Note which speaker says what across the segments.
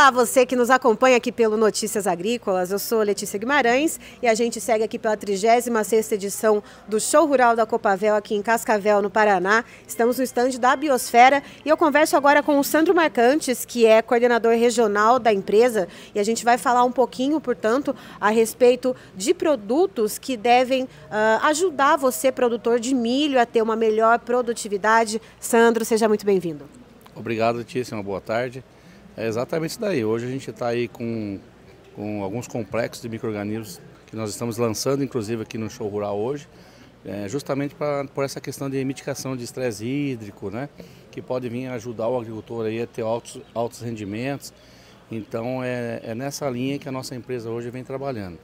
Speaker 1: Olá, você que nos acompanha aqui pelo Notícias Agrícolas. Eu sou Letícia Guimarães e a gente segue aqui pela 36ª edição do Show Rural da Copavel aqui em Cascavel, no Paraná. Estamos no estande da Biosfera e eu converso agora com o Sandro Marcantes, que é coordenador regional da empresa, e a gente vai falar um pouquinho, portanto, a respeito de produtos que devem ajudar você, produtor de milho, a ter uma melhor produtividade. Sandro, seja muito bem-vindo.
Speaker 2: Obrigado, Letícia. Uma boa tarde. É exatamente isso daí. Hoje a gente está aí com alguns complexos de micro-organismos que nós estamos lançando, inclusive aqui no Show Rural hoje, justamente por essa questão de mitigação de estresse hídrico, né? Que pode vir ajudar o agricultor aí a ter altos rendimentos. Então é nessa linha que a nossa empresa hoje vem trabalhando.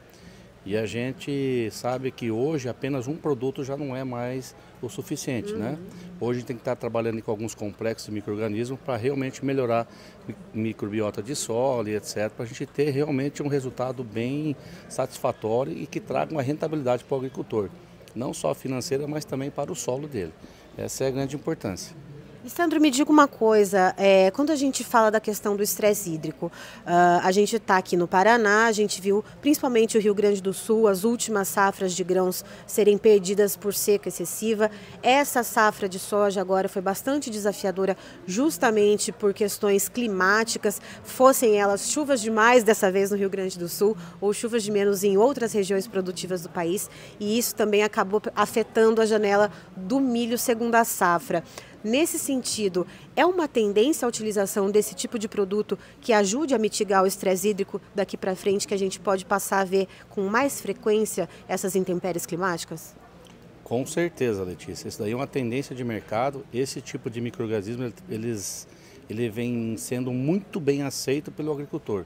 Speaker 2: E a gente sabe que hoje apenas um produto já não é mais o suficiente, né? Hoje a gente tem que estar trabalhando com alguns complexos de micro-organismos para realmente melhorar a microbiota de solo e etc. Para a gente ter realmente um resultado bem satisfatório e que traga uma rentabilidade para o agricultor. Não só financeira, mas também para o solo dele. Essa é a grande importância.
Speaker 1: E Sandro, me diga uma coisa, quando a gente fala da questão do estresse hídrico, a gente está aqui no Paraná, a gente viu principalmente o Rio Grande do Sul, as últimas safras de grãos serem perdidas por seca excessiva. Essa safra de soja agora foi bastante desafiadora justamente por questões climáticas, fossem elas chuvas demais dessa vez no Rio Grande do Sul ou chuvas de menos em outras regiões produtivas do país, e isso também acabou afetando a janela do milho segunda safra. Nesse sentido, é uma tendência a utilização desse tipo de produto que ajude a mitigar o estresse hídrico daqui para frente, que a gente pode passar a ver com mais frequência essas intempéries climáticas?
Speaker 2: Com certeza, Letícia. Isso daí é uma tendência de mercado. Esse tipo de micro-organismo, ele vem sendo muito bem aceito pelo agricultor,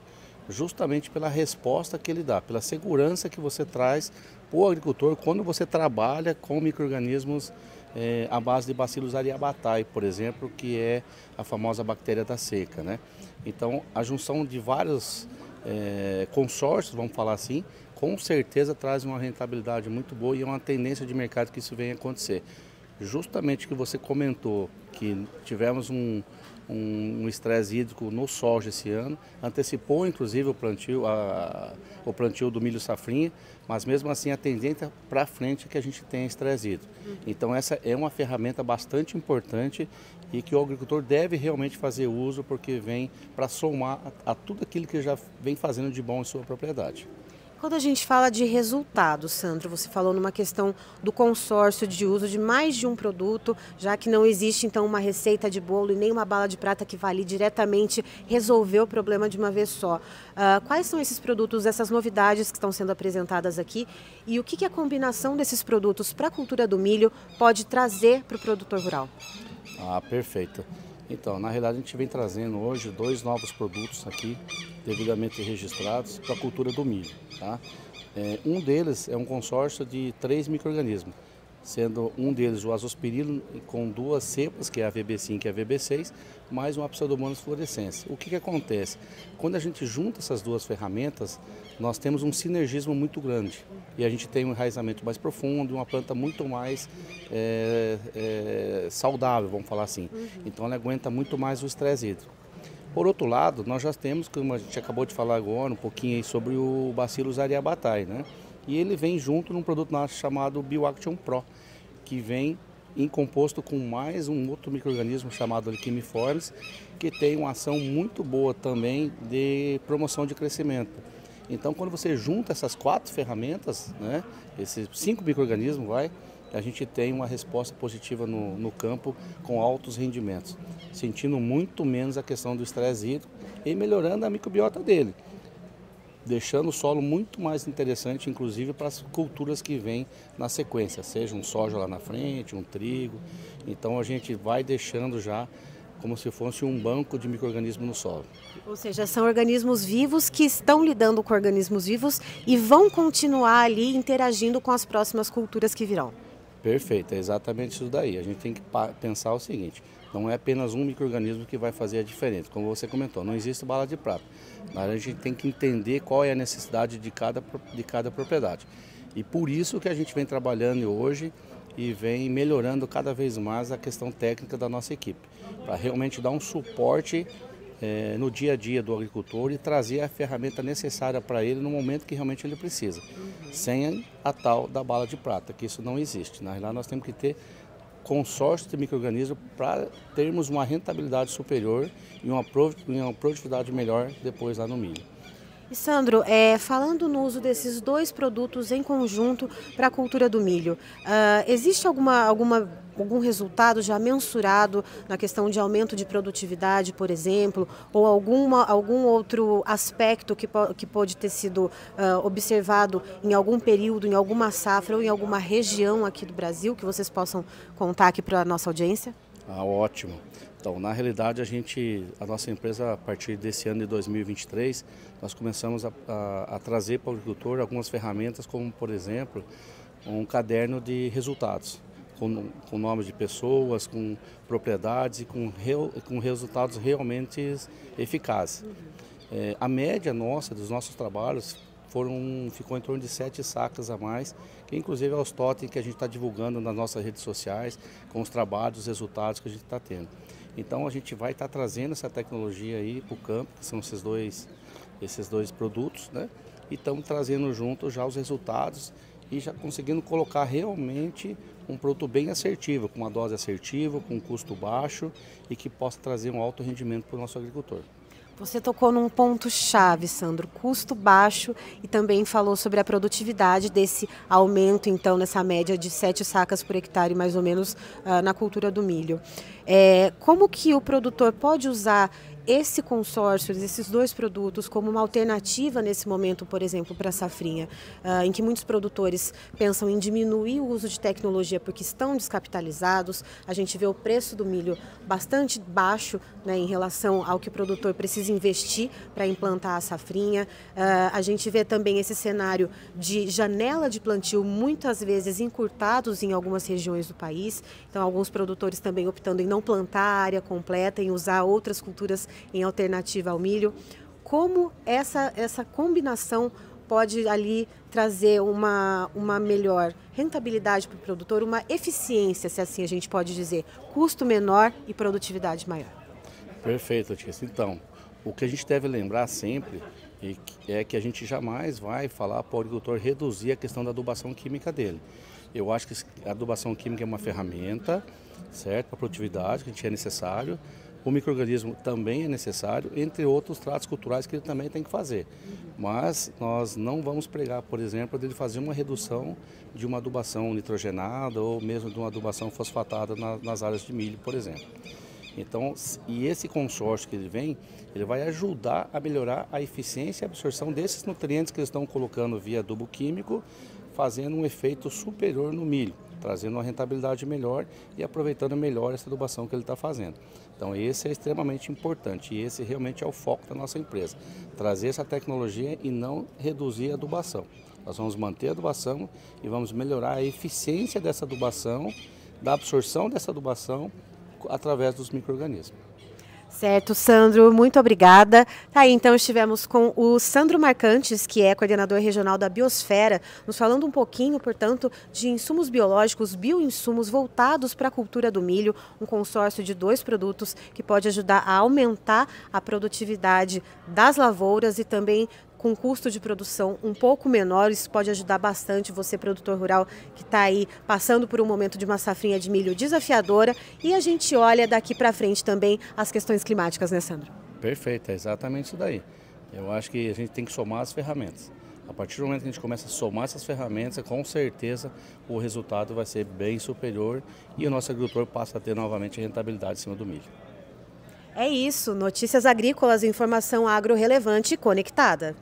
Speaker 2: justamente pela resposta que ele dá, pela segurança que você traz para o agricultor quando você trabalha com micro-organismos à base de Bacillus aryabhatae, por exemplo, que é a famosa bactéria da seca, né? Então, a junção de vários consórcios, vamos falar assim, com certeza traz uma rentabilidade muito boa e é uma tendência de mercado que isso venha acontecer. Justamente que você comentou que tivemos um estresse hídrico no soja esse ano, antecipou inclusive o plantio do milho safrinha, mas mesmo assim a tendência para frente é que a gente tem estresse hídrico. Então essa é uma ferramenta bastante importante e que o agricultor deve realmente fazer uso, porque vem para somar a tudo aquilo que já vem fazendo de bom em sua propriedade.
Speaker 1: Quando a gente fala de resultados, Sandro, você falou numa questão do consórcio de uso de mais de um produto, já que não existe então uma receita de bolo e nem uma bala de prata que vale diretamente resolver o problema de uma vez só. Quais são esses produtos, essas novidades que estão sendo apresentadas aqui e o que a combinação desses produtos para a cultura do milho pode trazer para o produtor rural?
Speaker 2: Perfeito. Então, na realidade a gente vem trazendo hoje 2 novos produtos aqui, devidamente registrados para a cultura do milho. Tá? Um deles é um consórcio de 3 micro-organismos, sendo um deles o azospirilo com 2 cepas, que é a VB5 e a VB6, mais uma Pseudomonas fluorescens. O que acontece? Quando a gente junta essas 2 ferramentas, nós temos um sinergismo muito grande e a gente tem um enraizamento mais profundo, uma planta muito mais saudável, vamos falar assim. Então ela aguenta muito mais o estresse hídrico. Por outro lado, nós já temos, como a gente acabou de falar agora, um pouquinho aí sobre o Bacillus aryabhatae, né? E ele vem junto num produto nosso chamado BioAction Pro, que vem em composto com mais um outro micro-organismo chamado Licheniformes, que tem uma ação muito boa também de promoção de crescimento. Então, quando você junta essas 4 ferramentas, né, esses 5 micro-organismos, a gente tem uma resposta positiva no campo com altos rendimentos, sentindo muito menos a questão do estresse hídrico e melhorando a microbiota dele, deixando o solo muito mais interessante, inclusive para as culturas que vêm na sequência, seja um soja lá na frente, um trigo. Então a gente vai deixando já como se fosse um banco de micro-organismos no solo.
Speaker 1: Ou seja, são organismos vivos que estão lidando com organismos vivos e vão continuar ali interagindo com as próximas culturas que virão.
Speaker 2: Perfeito, é exatamente isso daí. A gente tem que pensar o seguinte, não é apenas um micro-organismo que vai fazer a diferença. Como você comentou, não existe bala de prata. Mas a gente tem que entender qual é a necessidade de cada propriedade. E por isso que a gente vem trabalhando hoje e vem melhorando cada vez mais a questão técnica da nossa equipe, para realmente dar um suporte no dia a dia do agricultor e trazer a ferramenta necessária para ele no momento que realmente ele precisa, sem a tal da bala de prata, que isso não existe. Na realidade, nós temos que ter consórcio de micro-organismos para termos uma rentabilidade superior e uma produtividade melhor depois lá no milho.
Speaker 1: E Sandro, falando no uso desses dois produtos em conjunto para a cultura do milho, existe algum resultado já mensurado na questão de aumento de produtividade, por exemplo, ou algum outro aspecto que pode ter sido observado em algum período, em alguma safra ou em alguma região aqui do Brasil que vocês possam contar aqui para a nossa audiência?
Speaker 2: Ótimo. Então, na realidade, a nossa empresa, a partir desse ano de 2023, nós começamos a trazer para o agricultor algumas ferramentas, como, por exemplo, um caderno de resultados, com nomes de pessoas, com propriedades e com resultados realmente eficazes. A média nossa, dos nossos trabalhos, ficou em torno de 7 sacas a mais, que inclusive é os totens que a gente está divulgando nas nossas redes sociais, com os trabalhos, os resultados que a gente está tendo. Então a gente vai estar trazendo essa tecnologia aí para o campo, que são esses dois produtos, né? E estamos trazendo junto já os resultados e já conseguindo colocar realmente um produto bem assertivo, com uma dose assertiva, com um custo baixo e que possa trazer um alto rendimento para o nosso agricultor.
Speaker 1: Você tocou num ponto-chave, Sandro, custo baixo, e também falou sobre a produtividade desse aumento, então, nessa média de 7 sacas por hectare, mais ou menos, na cultura do milho. Como que o produtor pode usar esse consórcio, esses dois produtos, como uma alternativa nesse momento, por exemplo, para a safrinha, em que muitos produtores pensam em diminuir o uso de tecnologia porque estão descapitalizados? A gente vê o preço do milho bastante baixo, né, em relação ao que o produtor precisa investir para implantar a safrinha. A gente vê também esse cenário de janela de plantio muitas vezes encurtados em algumas regiões do país, então alguns produtores também optando em não plantar a área completa, em usar outras culturas em alternativa ao milho. Como essa combinação pode ali trazer uma melhor rentabilidade para o produtor, uma eficiência, se assim a gente pode dizer, custo menor e produtividade maior?
Speaker 2: Perfeito, Tícia. Então, o que a gente deve lembrar sempre é que a gente jamais vai falar para o agricultor reduzir a questão da adubação química dele. Eu acho que a adubação química é uma ferramenta, certo, para a produtividade, que a gente é necessário. O micro-organismo também é necessário, entre outros tratos culturais que ele também tem que fazer. Mas nós não vamos pregar, por exemplo, dele fazer uma redução de uma adubação nitrogenada ou mesmo de uma adubação fosfatada nas áreas de milho, por exemplo. Então, e esse consórcio que ele vai ajudar a melhorar a eficiência e a absorção desses nutrientes que eles estão colocando via adubo químico, fazendo um efeito superior no milho, trazendo uma rentabilidade melhor e aproveitando melhor essa adubação que ele está fazendo. Então esse é extremamente importante e esse realmente é o foco da nossa empresa, trazer essa tecnologia e não reduzir a adubação. Nós vamos manter a adubação e vamos melhorar a eficiência dessa adubação, da absorção dessa adubação através dos micro-organismos.
Speaker 1: Certo, Sandro, muito obrigada. Tá aí, então estivemos com o Sandro Marcantes, que é coordenador regional da Biosfera, nos falando um pouquinho, portanto, de insumos biológicos, bioinsumos voltados para a cultura do milho, um consórcio de 2 produtos que pode ajudar a aumentar a produtividade das lavouras e também com custo de produção um pouco menor. Isso pode ajudar bastante você, produtor rural, que está aí passando por um momento de uma safrinha de milho desafiadora. E a gente olha daqui para frente também as questões climáticas, né, Sandro?
Speaker 2: Perfeito, é exatamente isso daí. Eu acho que a gente tem que somar as ferramentas. A partir do momento que a gente começa a somar essas ferramentas, com certeza o resultado vai ser bem superior e o nosso agricultor passa a ter novamente a rentabilidade em cima do milho.
Speaker 1: É isso, notícias agrícolas, informação agro relevante e conectada.